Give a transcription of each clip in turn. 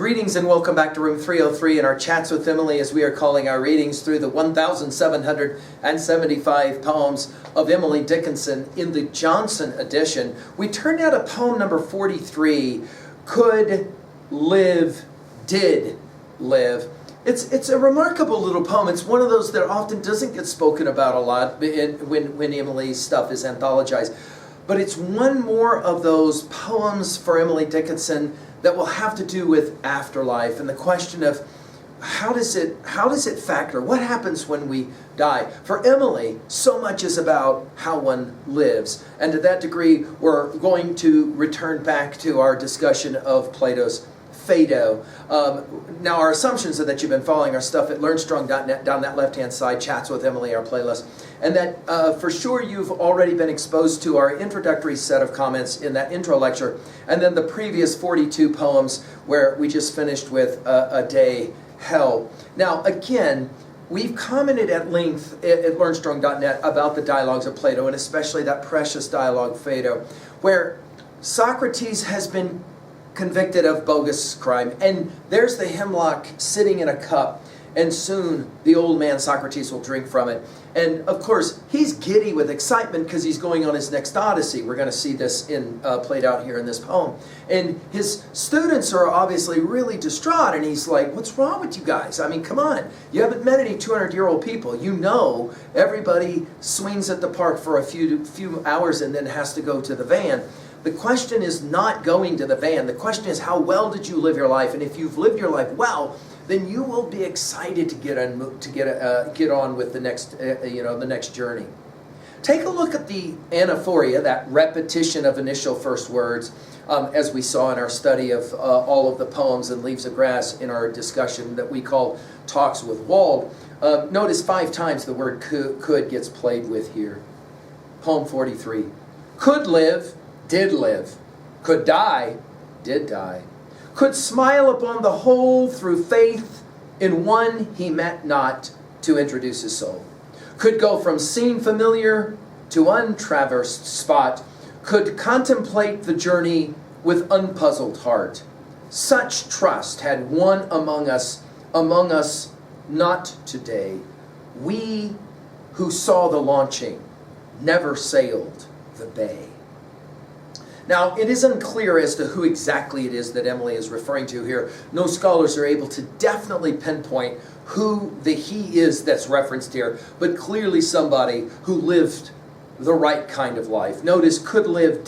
Greetings and welcome back to room 303 in our chats with Emily as we are calling our readings through the 1,775 poems of Emily Dickinson in the Johnson edition. We turned out a poem number 43, Could Live, Did Live. It's a remarkable little poem. It's one of those that often doesn't get spoken about a lot when Emily's stuff is anthologized. But it's one more of those poems for Emily Dickinson that will have to do with afterlife and the question of how does it factor? What happens when we die? For Emily, so much is about how one lives. And to that degree, we're going to return back to our discussion of Plato's Phaedo. Now, our assumptions are that you've been following our stuff at learnstrong.net down that left-hand side, Chats with Emily, our playlist, and that for sure you've already been exposed to our introductory set of comments in that intro lecture, and then the previous 42 poems where we just finished with A Day Hell. Now, again, we've commented at length at learnstrong.net about the dialogues of Plato, and especially that precious dialogue, Phaedo, where Socrates has been convicted of bogus crime, and there's the hemlock sitting in a cup, and soon the old man Socrates will drink from it. And of course, he's giddy with excitement because he's going on his next odyssey. We're going to see this played out here in this poem. And his students are obviously really distraught, and he's like, what's wrong with you guys? I mean, come on. You haven't met any 200-year-old people. You know everybody swings at the park for a few hours and then has to go to the van. The question is not going to the van. The question is, how well did you live your life? And if you've lived your life well, then you will be excited to get on with the next journey. Take a look at the anaphoria, that repetition of initial first words, as we saw in our study of all of the poems and Leaves of Grass in our discussion that we call Talks with Wald. Notice 5 times the word could gets played with here. Poem 43. Could live, did live. Could die, did die. Could smile upon the whole through faith in one he met not to introduce his soul. Could go from scene familiar to untraversed spot. Could contemplate the journey with unpuzzled heart. Such trust had one among us not today. We who saw the launching never sailed the bay. Now, it is unclear as to who exactly it is that Emily is referring to here. No scholars are able to definitely pinpoint who the he is that's referenced here, but clearly somebody who lived the right kind of life. Notice could live,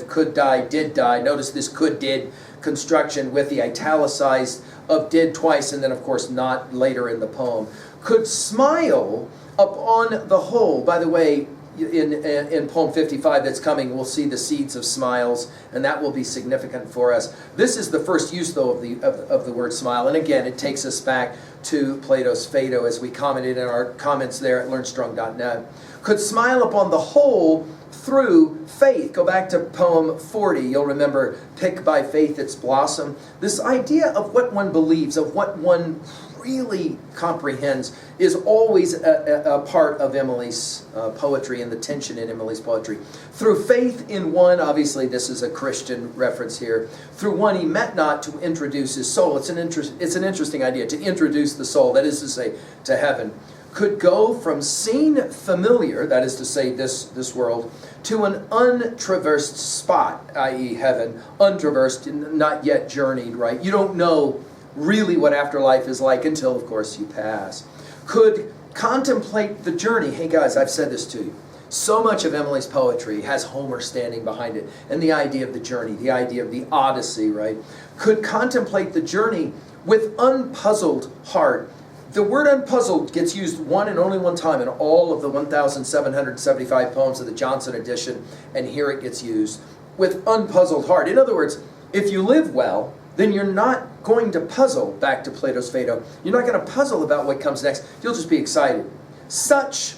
could die, did die. Notice this could, did construction with the italicized of did twice, and then of course not later in the poem. Could smile upon the whole. By the way, in poem 55 that's coming, we'll see the seeds of smiles, and that will be significant for us. This is the first use, though, of the word smile, and again, it takes us back to Plato's Phaedo, as we commented in our comments there at learnstrong.net. Could smile upon the whole through faith. Go back to poem 40. You'll remember, pick by faith its blossom. This idea of what one believes, of what one really comprehends, is always a part of Emily's poetry and the tension in Emily's poetry. Through faith in one, obviously this is a Christian reference here, through one he met not to introduce his soul. It's an interesting idea, to introduce the soul, that is to say, to heaven. Could go from scene familiar, that is to say this world, to an untraversed spot, i.e. heaven, untraversed, not yet journeyed, right? You don't know really what afterlife is like until, of course, you pass. Could contemplate the journey. Hey guys, I've said this to you. So much of Emily's poetry has Homer standing behind it, and the idea of the journey, the idea of the Odyssey, right? Could contemplate the journey with unpuzzled heart. The word unpuzzled gets used one and only one time in all of the 1,775 poems of the Johnson edition, and here it gets used, with unpuzzled heart. In other words, if you live well, then you're not going to puzzle, back to Plato's Phaedo. You're not going to puzzle about what comes next. You'll just be excited. Such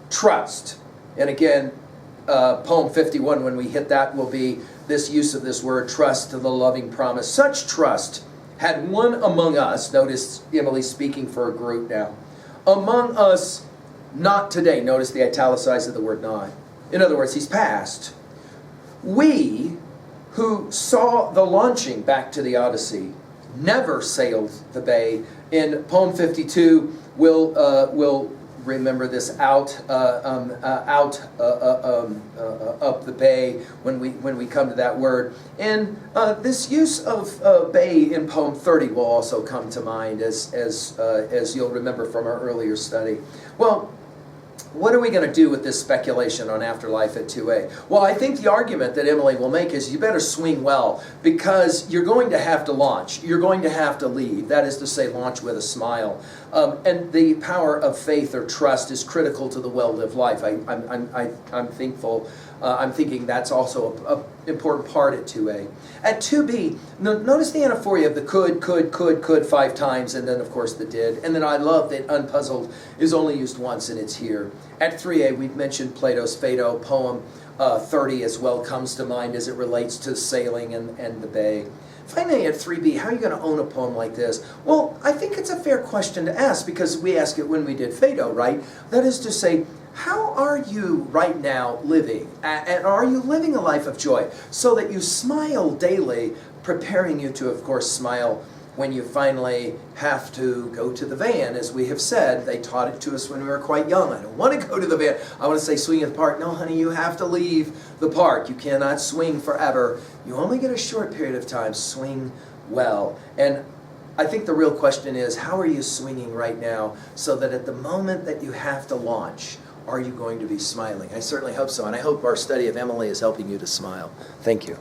trust. And again, poem 51, when we hit that, will be this use of this word, trust to the loving promise. Such trust had one among us, notice Emily speaking for a group now, among us not today. Notice the italicized of the word not. In other words, he's passed. We who saw the launching, back to the Odyssey, never sailed the bay. In poem 52, we'll remember this out up the bay when we come to that word. And this use of bay in poem 30 will also come to mind as you'll remember from our earlier study. Well, what are we going to do with this speculation on afterlife at 2a? Well, I think the argument that Emily will make is you better swing well, because you're going to have to launch. You're going to have to leave. That is to say, launch with a smile. And the power of faith or trust is critical to the well-lived life. I'm thankful. I'm thinking that's also an important part at 2a. At 2b, notice the anaphoria of the could 5 times, and then of course the did. And then I love that unpuzzled is only used once, and it's here. At 3a, we've mentioned Plato's Phaedo. Poem 30 as well comes to mind as it relates to sailing and the bay. Finally, at 3b, how are you going to own a poem like this? Well, I think it's a fair question to ask, because we asked it when we did Phaedo, right? That is to say, how are you right now living? And are you living a life of joy so that you smile daily, preparing you to, of course, smile when you finally have to go to the van? As we have said, they taught it to us when we were quite young. I don't want to go to the van. I want to say swing at the park. No, honey, you have to leave the park. You cannot swing forever. You only get a short period of time. Swing well. And I think the real question is, how are you swinging right now so that at the moment that you have to launch, are you going to be smiling? I certainly hope so, and I hope our study of Emily is helping you to smile. Thank you.